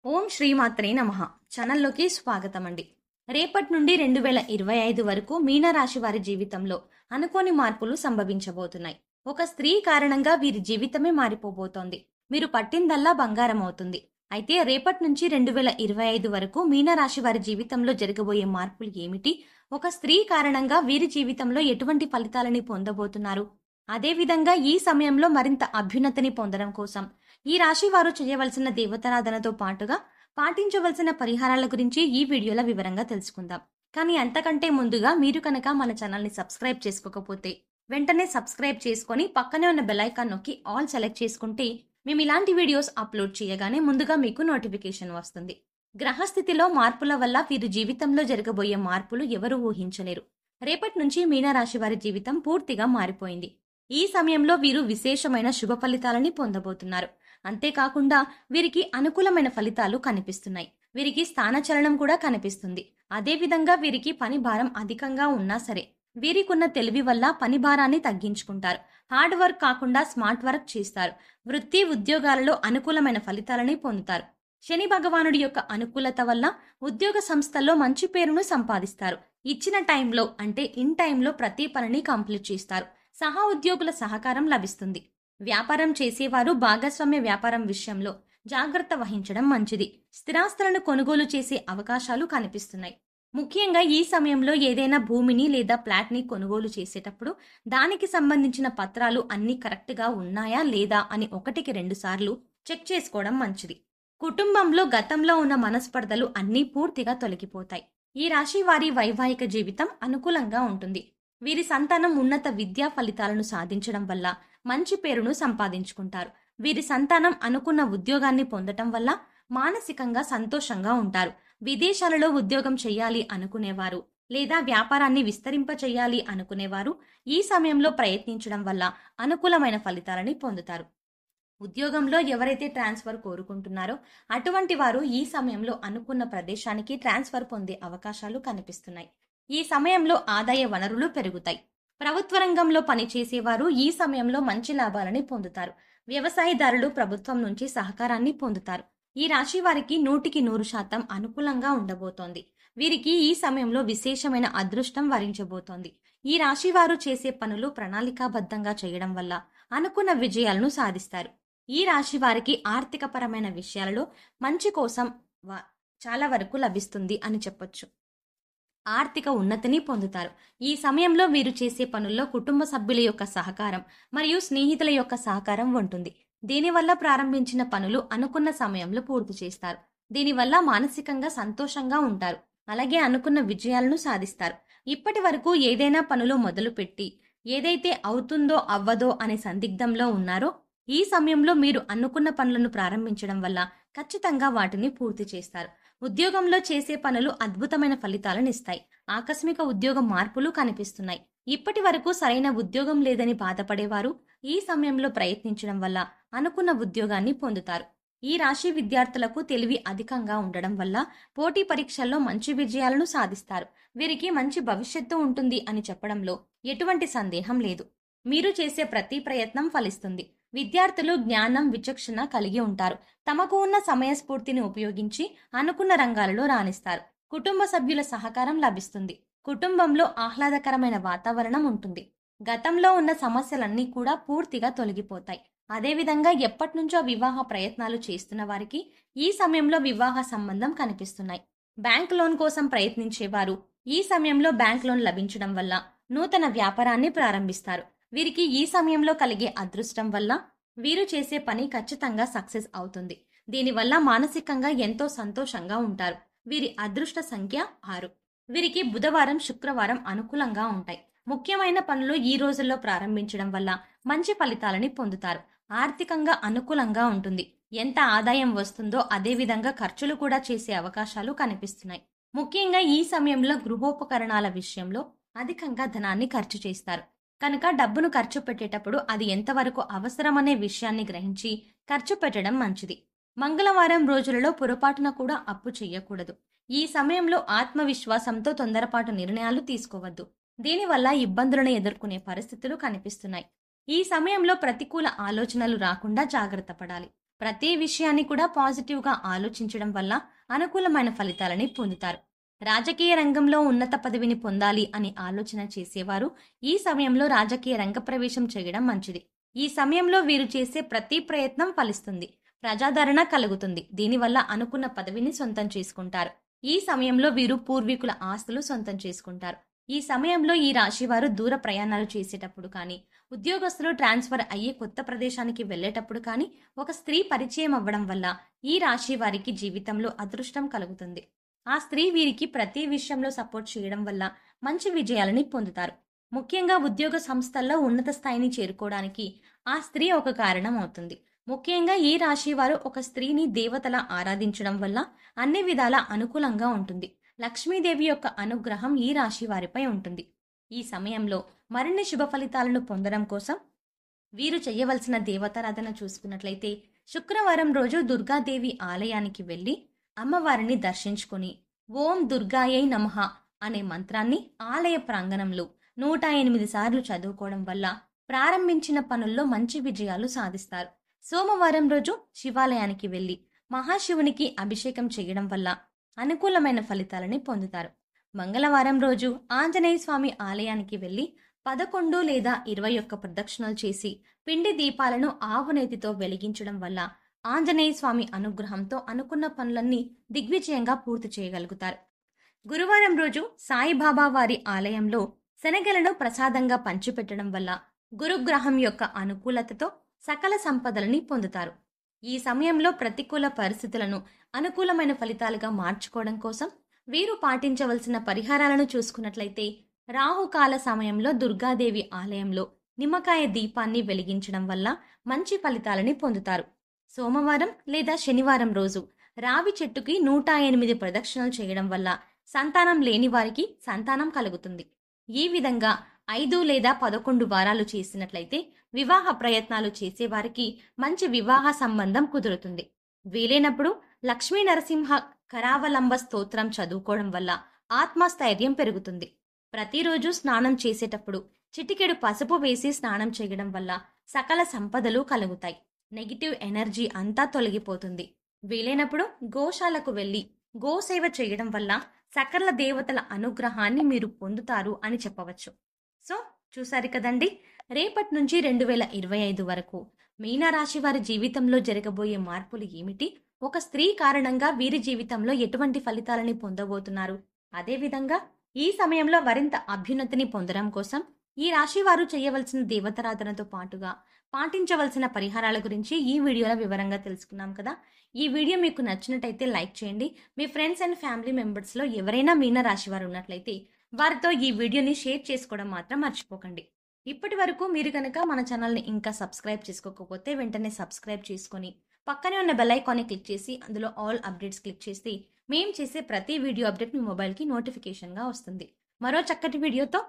ఓం శ్రీమాత్రే నమః. ఛానల్లోకి స్వాగతం అండి. రేపటి నుండి 2025 వరకు మీనరాశి వారి జీవితంలో అనుకోని మార్పులు సంభవించబోతున్నాయి. ఒక స్త్రీ కారణంగా వీరి జీవితమే మారిపోబోతోంది. మీరు పట్టిందల్లా బంగారం అవుతుంది. అయితే రేపటి నుంచి 2025 వరకు మీనరాశి వారి జీవితంలో జరగబోయే మార్పులు ఏమిటి? ఒక స్త్రీ కారణంగా వీరి జీవితంలో ఎటువంటి ఫలితాలని పొందబోతున్నారు? అదేవిధంగా ఈ సమయంలో మరింత అభ్యున్నతిని పొందడం కోసం ఈ రాశి వారు చేయవలసిన దేవతారాధనతో పాటుగా పాటించవలసిన పరిహారాల గురించి ఈ వీడియోలో వివరంగా తెలుసుకుందాం. కానీ అంతకంటే ముందుగా మీరు కనుక మన ఛానల్ని సబ్స్క్రైబ్ చేసుకోకపోతే వెంటనే సబ్స్క్రైబ్ చేసుకొని పక్కనే ఉన్న బెల్ ఐకాన్ నొక్కి ఆల్ సెలెక్ట్ చేసుకుంటే మేము ఇలాంటి వీడియోస్ అప్లోడ్ చేయగానే ముందుగా మీకు నోటిఫికేషన్ వస్తుంది. గ్రహస్థితిలో మార్పుల వల్ల వీరి జీవితంలో జరగబోయే మార్పులు ఎవరూ ఊహించలేరు. రేపటి నుంచి మీనరాశి వారి జీవితం పూర్తిగా మారిపోయింది. ఈ సమయంలో వీరు విశేషమైన శుభ ఫలితాలని పొందబోతున్నారు. అంతేకాకుండా వీరికి అనుకూలమైన ఫలితాలు కనిపిస్తున్నాయి. వీరికి స్థానచలనం కూడా కనిపిస్తుంది. అదేవిధంగా వీరికి పని భారం అధికంగా ఉన్నా సరే వీరికున్న తెలివి వల్ల పని భారాన్ని తగ్గించుకుంటారు. హార్డ్ వర్క్ కాకుండా స్మార్ట్ వర్క్ చేస్తారు. వృత్తి ఉద్యోగాలలో అనుకూలమైన ఫలితాలని పొందుతారు. శని భగవానుడి యొక్క అనుకూలత వల్ల ఉద్యోగ సంస్థల్లో మంచి పేరును సంపాదిస్తారు. ఇచ్చిన టైంలో అంటే ఇన్ టైంలో ప్రతి పనిని కంప్లీట్ చేస్తారు. సహా ఉద్యోగుల సహకారం లభిస్తుంది. వ్యాపారం చేసేవారు భాగస్వామ్య వ్యాపారం విషయంలో జాగ్రత్త వహించడం మంచిది. స్థిరాస్తులను కొనుగోలు చేసే అవకాశాలు కనిపిస్తున్నాయి. ముఖ్యంగా ఈ సమయంలో ఏదైనా భూమిని లేదా ఫ్లాట్ని కొనుగోలు చేసేటప్పుడు దానికి సంబంధించిన పత్రాలు అన్నీ కరెక్ట్గా ఉన్నాయా లేదా అని 1-2 సార్లు చెక్ చేసుకోవడం మంచిది. కుటుంబంలో గతంలో ఉన్న మనస్పర్ధలు అన్నీ పూర్తిగా తొలగిపోతాయి. ఈ రాశి వారి వైవాహిక జీవితం అనుకూలంగా ఉంటుంది. వీరి సంతానం ఉన్నత విద్యా ఫలితాలను సాధించడం వల్ల మంచి పేరును సంపాదించుకుంటారు. వీరి సంతానం అనుకున్న ఉద్యోగాన్ని పొందటం వల్ల మానసికంగా సంతోషంగా ఉంటారు. విదేశాలలో ఉద్యోగం చేయాలి అనుకునేవారు లేదా వ్యాపారాన్ని విస్తరింప చేయాలి అనుకునేవారు ఈ సమయంలో ప్రయత్నించడం వల్ల అనుకూలమైన ఫలితాలని పొందుతారు. ఉద్యోగంలో ఎవరైతే ట్రాన్స్ఫర్ కోరుకుంటున్నారో అటువంటి వారు ఈ సమయంలో అనుకున్న ప్రదేశానికి ట్రాన్స్ఫర్ పొందే అవకాశాలు కనిపిస్తున్నాయి. ఈ సమయంలో ఆదాయ వనరులు పెరుగుతాయి. ప్రభుత్వ రంగంలో పనిచేసేవారు ఈ సమయంలో మంచి లాభాలని పొందుతారు. వ్యవసాయదారులు ప్రభుత్వం నుంచి సహకారాన్ని పొందుతారు. ఈ రాశి వారికి 100% అనుకూలంగా ఉండబోతోంది. వీరికి ఈ సమయంలో విశేషమైన అదృష్టం వరించబోతోంది. ఈ రాశి వారు చేసే పనులు ప్రణాళికాబద్ధంగా చేయడం వల్ల అనుకున్న విజయాలను సాధిస్తారు. ఈ రాశి వారికి ఆర్థిక పరమైన విషయాలలో మంచి కోసం చాలా వరకు లభిస్తుంది అని చెప్పొచ్చు. ఆర్థిక ఉన్నతిని పొందుతారు. ఈ సమయంలో వీరు చేసే పనుల్లో కుటుంబ సభ్యుల యొక్క సహకారం మరియు స్నేహితుల యొక్క సహకారం ఉంటుంది. దీనివల్ల ప్రారంభించిన పనులు అనుకున్న సమయంలో పూర్తి చేస్తారు. దీనివల్ల మానసికంగా సంతోషంగా ఉంటారు. అలాగే అనుకున్న విజయాలను సాధిస్తారు. ఇప్పటి వరకు ఏదైనా పనులు మొదలుపెట్టి ఏదైతే అవుతుందో అవ్వదో అనే సందిగ్ధంలో ఉన్నారో ఈ సమయంలో మీరు అనుకున్న పనులను ప్రారంభించడం వల్ల ఖచ్చితంగా వాటిని పూర్తి చేస్తారు. ఉద్యోగంలో చేసే పనులు అద్భుతమైన ఫలితాలను ఇస్తాయి. ఆకస్మిక ఉద్యోగ మార్పులు కనిపిస్తున్నాయి. ఇప్పటి వరకు సరైన ఉద్యోగం లేదని బాధపడేవారు ఈ సమయంలో ప్రయత్నించడం వల్ల అనుకున్న ఉద్యోగాన్ని పొందుతారు. ఈ రాశి విద్యార్థులకు తెలివి అధికంగా ఉండడం వల్ల పోటీ పరీక్షల్లో మంచి విజయాలను సాధిస్తారు. వీరికి మంచి భవిష్యత్తు ఉంటుంది అని చెప్పడంలో ఎటువంటి సందేహం లేదు. మీరు చేసే ప్రతి ప్రయత్నం ఫలిస్తుంది. విద్యార్థులు జ్ఞానం విచక్షణ కలిగి ఉంటారు. తమకు ఉన్న సమయస్ఫూర్తిని ఉపయోగించి అనుకున్న రంగాలలో రాణిస్తారు. కుటుంబ సభ్యుల సహకారం లభిస్తుంది. కుటుంబంలో ఆహ్లాదకరమైన వాతావరణం ఉంటుంది. గతంలో ఉన్న సమస్యలన్నీ కూడా పూర్తిగా తొలగిపోతాయి. అదేవిధంగా ఎప్పటినుంచో వివాహ ప్రయత్నాలు చేస్తున్న వారికి ఈ సమయంలో వివాహ సంబంధం కనిపిస్తున్నాయి. బ్యాంక్ లోన్ కోసం ప్రయత్నించేవారు ఈ సమయంలో బ్యాంక్ లోన్ లభించడం వల్ల నూతన వ్యాపారాన్ని ప్రారంభిస్తారు. వీరికి ఈ సమయంలో కలిగే అదృష్టం వల్ల వీరు చేసే పని ఖచ్చితంగా సక్సెస్ అవుతుంది. దీనివల్ల మానసికంగా ఎంతో సంతోషంగా ఉంటారు. వీరి అదృష్ట సంఖ్య 6. వీరికి బుధవారం శుక్రవారం అనుకూలంగా ఉంటాయి. ముఖ్యమైన పనులు ఈ రోజుల్లో ప్రారంభించడం వల్ల మంచి ఫలితాలని పొందుతారు. ఆర్థికంగా అనుకూలంగా ఉంటుంది. ఎంత ఆదాయం వస్తుందో అదే విధంగా ఖర్చులు కూడా చేసే అవకాశాలు కనిపిస్తున్నాయి. ముఖ్యంగా ఈ సమయంలో గృహోపకరణాల విషయంలో అధికంగా ధనాన్ని ఖర్చు చేస్తారు. కనుక డబ్బును ఖర్చు పెట్టేటప్పుడు అది ఎంతవరకు అవసరమనే విషయాన్ని గ్రహించి ఖర్చు పెట్టడం మంచిది. మంగళవారం రోజులలో పొరపాటున కూడా అప్పు చేయకూడదు. ఈ సమయంలో ఆత్మవిశ్వాసంతో తొందరపాటు నిర్ణయాలు తీసుకోవద్దు. దీనివల్ల ఇబ్బందులను ఎదుర్కొనే పరిస్థితులు కనిపిస్తున్నాయి. ఈ సమయంలో ప్రతికూల ఆలోచనలు రాకుండా జాగ్రత్త పడాలి. ప్రతి విషయాన్ని కూడా పాజిటివ్గా ఆలోచించడం వల్ల అనుకూలమైన ఫలితాలని పొందుతారు. రాజకీయ రంగంలో ఉన్నత పదవిని పొందాలి అని ఆలోచన చేసేవారు ఈ సమయంలో రాజకీయ రంగ ప్రవేశం చేయడం మంచిది. ఈ సమయంలో వీరు చేసే ప్రతి ప్రయత్నం ఫలిస్తుంది. ప్రజాదరణ కలుగుతుంది. దీనివల్ల అనుకున్న పదవిని సొంతం చేసుకుంటారు. ఈ సమయంలో వీరు పూర్వీకుల ఆస్తులు సొంతం చేసుకుంటారు. ఈ సమయంలో ఈ రాశి వారు దూర ప్రయాణాలు చేసేటప్పుడు కానీ, ఉద్యోగస్తులు ట్రాన్స్ఫర్ అయ్యే కొత్త ప్రదేశానికి వెళ్ళేటప్పుడు కానీ, ఒక స్త్రీ పరిచయం అవ్వడం వల్ల ఈ రాశి వారికి జీవితంలో అదృష్టం కలుగుతుంది. ఆ స్త్రీ వీరికి ప్రతి విషయంలో సపోర్ట్ చేయడం వల్ల మంచి విజయాలని పొందుతారు. ముఖ్యంగా ఉద్యోగ సంస్థల్లో ఉన్నత స్థాయిని చేరుకోవడానికి ఆ స్త్రీ ఒక కారణం అవుతుంది. ముఖ్యంగా ఈ రాశి వారు ఒక స్త్రీని దేవతలా ఆరాధించడం వల్ల అన్ని విధాలా అనుకూలంగా ఉంటుంది. లక్ష్మీదేవి యొక్క అనుగ్రహం ఈ రాశి వారిపై ఉంటుంది. ఈ సమయంలో మరిన్ని శుభ ఫలితాలను పొందడం కోసం వీరు చేయవలసిన దేవతారాధన చూసుకున్నట్లయితే శుక్రవారం రోజు దుర్గాదేవి ఆలయానికి వెళ్ళి అమ్మవారిని దర్శించుకుని ఓం దుర్గాయై నమః అనే మంత్రాన్ని ఆలయ ప్రాంగణంలో 108 సార్లు చదువుకోవడం వల్ల ప్రారంభించిన పనుల్లో మంచి విజయాలు సాధిస్తారు. సోమవారం రోజు శివాలయానికి వెళ్ళి మహాశివునికి అభిషేకం చేయడం వల్ల అనుకూలమైన ఫలితాలని పొందుతారు. మంగళవారం రోజు ఆంజనేయ స్వామి ఆలయానికి వెళ్ళి 11 లేదా 21 ప్రదక్షిణలు చేసి పిండి దీపాలను ఆవునేతితో వెలిగించడం వల్ల ఆంజనేయ స్వామి అనుగ్రహంతో అనుకున్న పనులన్నీ దిగ్విజయంగా పూర్తి చేయగలుగుతారు. గురువారం రోజు సాయిబాబా వారి ఆలయంలో శనగలను ప్రసాదంగా పంచిపెట్టడం వల్ల గురుగ్రహం యొక్క అనుకూలతతో సకల సంపదలని పొందుతారు. ఈ సమయంలో ప్రతికూల పరిస్థితులను అనుకూలమైన ఫలితాలుగా మార్చుకోవడం కోసం వీరు పాటించవలసిన పరిహారాలను చూసుకున్నట్లయితే రాహుకాల సమయంలో దుర్గాదేవి ఆలయంలో నిమ్మకాయ దీపాన్ని వెలిగించడం వల్ల మంచి ఫలితాలని పొందుతారు. సోమవారం లేదా శనివారం రోజు రావి చెట్టుకి 108 ప్రదక్షిణలు చేయడం వల్ల సంతానం లేని వారికి సంతానం కలుగుతుంది. ఈ విధంగా 5 లేదా 11 వారాలు చేసినట్లయితే వివాహ ప్రయత్నాలు చేసేవారికి మంచి వివాహ సంబంధం కుదురుతుంది. వీలైనప్పుడు లక్ష్మీ నరసింహ కరావలంబ స్తోత్రం చదువుకోవడం వల్ల ఆత్మస్థైర్యం పెరుగుతుంది. ప్రతిరోజు స్నానం చేసేటప్పుడు చిటికెడు పసుపు వేసి స్నానం చేయడం వల్ల సకల సంపదలు కలుగుతాయి. నెగిటివ్ ఎనర్జీ అంతా తొలగిపోతుంది. వీలైనప్పుడు గోశాలకు వెళ్ళి గోసేవ చేయడం వల్ల సకల దేవతల అనుగ్రహాన్ని మీరు పొందుతారు అని చెప్పవచ్చు. సో చూసారు కదండి, రేపటి నుంచి 2025 వరకు మీనరాశి వారి జీవితంలో జరగబోయే మార్పులు ఏమిటి, ఒక స్త్రీ కారణంగా వీరి జీవితంలో ఎటువంటి ఫలితాలని పొందబోతున్నారు, అదేవిధంగా ఈ సమయంలో మరింత అభ్యున్నతిని పొందడం కోసం ఈ రాశి వారు చేయవలసిన దేవతారాధనతో పాటుగా పాటించవలసిన పరిహారాల గురించి ఈ వీడియోలో వివరంగా తెలుసుకున్నాం కదా. ఈ వీడియో మీకు నచ్చినట్టయితే లైక్ చేయండి. మీ ఫ్రెండ్స్ అండ్ ఫ్యామిలీ మెంబర్స్లో ఎవరైనా మీన రాశి వారు ఉన్నట్లయితే వారితో ఈ వీడియోని షేర్ చేసుకోవడం మాత్రం మర్చిపోకండి. ఇప్పటి వరకు మీరు కనుక మన ఛానల్ని ఇంకా సబ్స్క్రైబ్ చేసుకోకపోతే వెంటనే సబ్స్క్రైబ్ చేసుకొని పక్కనే ఉన్న బెల్ ఐకాన్ని క్లిక్ చేసి అందులో ఆల్ అప్డేట్స్ క్లిక్ చేస్తే మేము చేసే ప్రతి వీడియో అప్డేట్ మీ మొబైల్కి నోటిఫికేషన్గా వస్తుంది. మరో చక్కటి వీడియోతో